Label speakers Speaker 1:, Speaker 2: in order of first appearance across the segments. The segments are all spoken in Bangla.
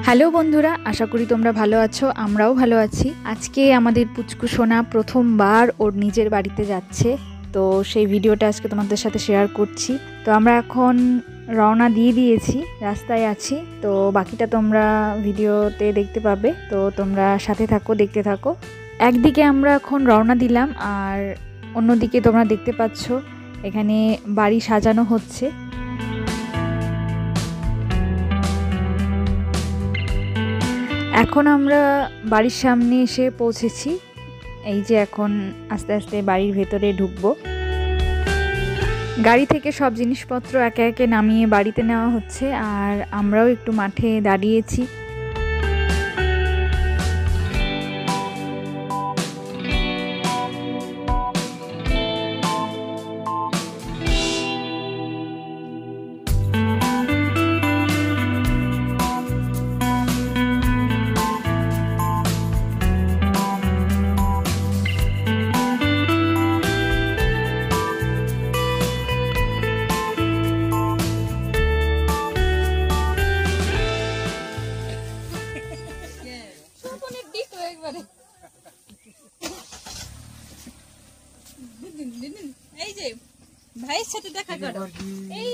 Speaker 1: হ্যালো বন্ধুরা, আশা করি তোমরা ভালো আছো। আমরাও ভালো আছি। আজকে আমাদের পুচকু সোনা প্রথমবার ওর নিজের বাড়িতে যাচ্ছে, তো সেই ভিডিওটা আজকে তোমাদের সাথে শেয়ার করছি। তো আমরা এখন রওনা দিয়ে দিয়েছি, রাস্তায় আছি। তো বাকিটা তোমরা ভিডিওতে দেখতে পাবে, তো তোমরা সাথে থাকো, দেখতে থাকো। একদিকে আমরা এখন রওনা দিলাম, আর অন্যদিকে তোমরা দেখতে পাচ্ছ এখানে বাড়ি সাজানো হচ্ছে। এখন আমরা বাড়ির সামনে এসে পৌঁছেছি। এই যে এখন আস্তে আস্তে বাড়ির ভেতরে ঢুকবো। গাড়ি থেকে সব জিনিসপত্র একে একে নামিয়ে বাড়িতে নেওয়া হচ্ছে, আর আমরাও একটু মাঠে দাঁড়িয়েছি।
Speaker 2: এই যে ভাইয়ের সাথে দেখা করো, এই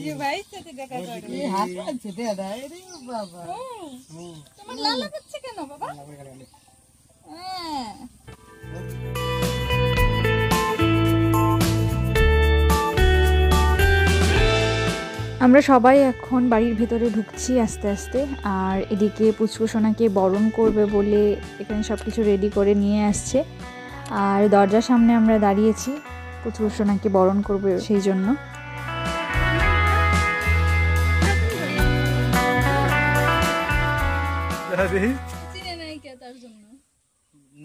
Speaker 2: যে ভাইয়ের সাথে দেখা করো। তোমার লালা করছে কেন বাবা?
Speaker 1: আমরা সবাই এখন বাড়ির ভেতরে ঢুকছি আস্তে আস্তে। আর এদিকে পুচকু সোনাকে বরণ করবে বলে এখানে সব কিছু রেডি করে নিয়ে আসছে, আর দরজার সামনে আমরা দাঁড়িয়েছি পুচকু সোনাকে বরণ করবে সেই জন্য।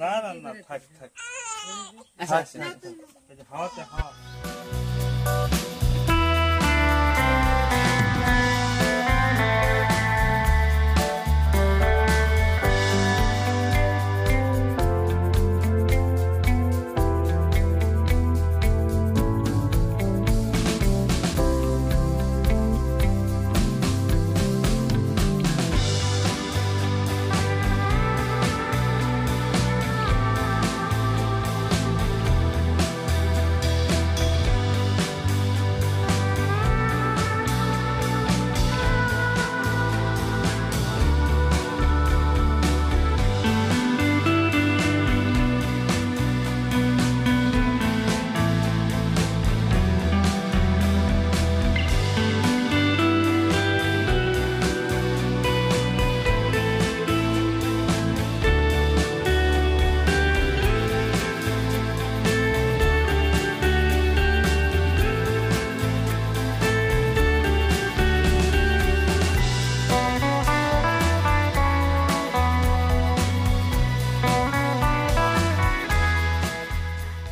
Speaker 3: না না না, থাক থাক। হাওয়াতে হাওয়া।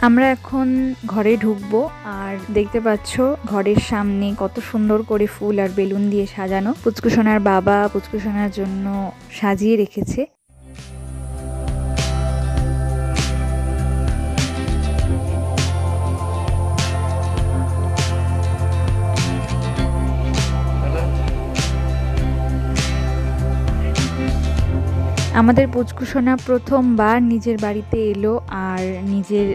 Speaker 1: আমরা এখন ঘরে ঢুকবো, আর দেখতে পাচ্ছ ঘরের সামনে কত সুন্দর করে ফুল আর বেলুন দিয়ে সাজানো। পুচকু সোনার বাবা পুচকু সোনার জন্য সাজিয়ে রেখেছে। আমাদের পুচকু সোনা প্রথমবার নিজের বাড়িতে এলো আর নিজের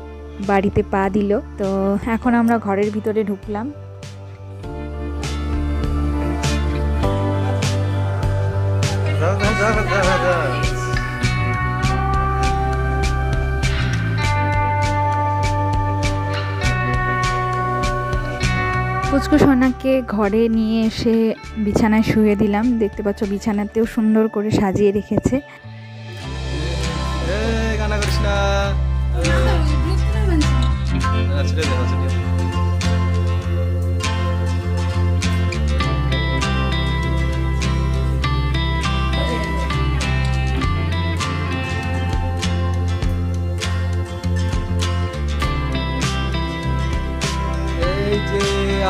Speaker 1: বাড়িতে পা দিল। তো এখন আমরা ঘরের ভিতরে ঢুকলাম। পুচকু সোনাকে ঘরে নিয়ে এসে বিছানায় শুয়ে দিলাম। দেখতে পাচ্ছ বিছানাতেও সুন্দর করে সাজিয়ে রেখেছে।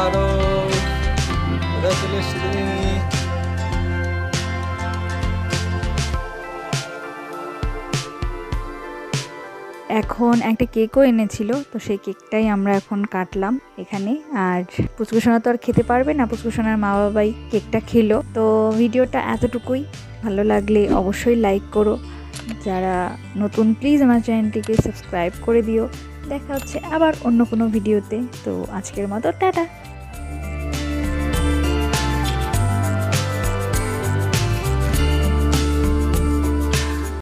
Speaker 3: আরো চলে এসছি।
Speaker 1: এখন একটা কেকও এনেছিল, তো সেই কেকটাই আমরা এখন কাটলাম এখানে। আর পুচকুসোনা তো আর খেতে পারবে না, পুচকুসোনার মা বাবাই কেকটা খেলো। তো ভিডিওটা এতটুকুই, ভালো লাগলে অবশ্যই লাইক করো, যারা নতুন প্লিজ আমার চ্যানেলটিকে সাবস্ক্রাইব করে দিও। দেখা হচ্ছে আবার অন্য কোনো ভিডিওতে। তো আজকের মতো টাটা।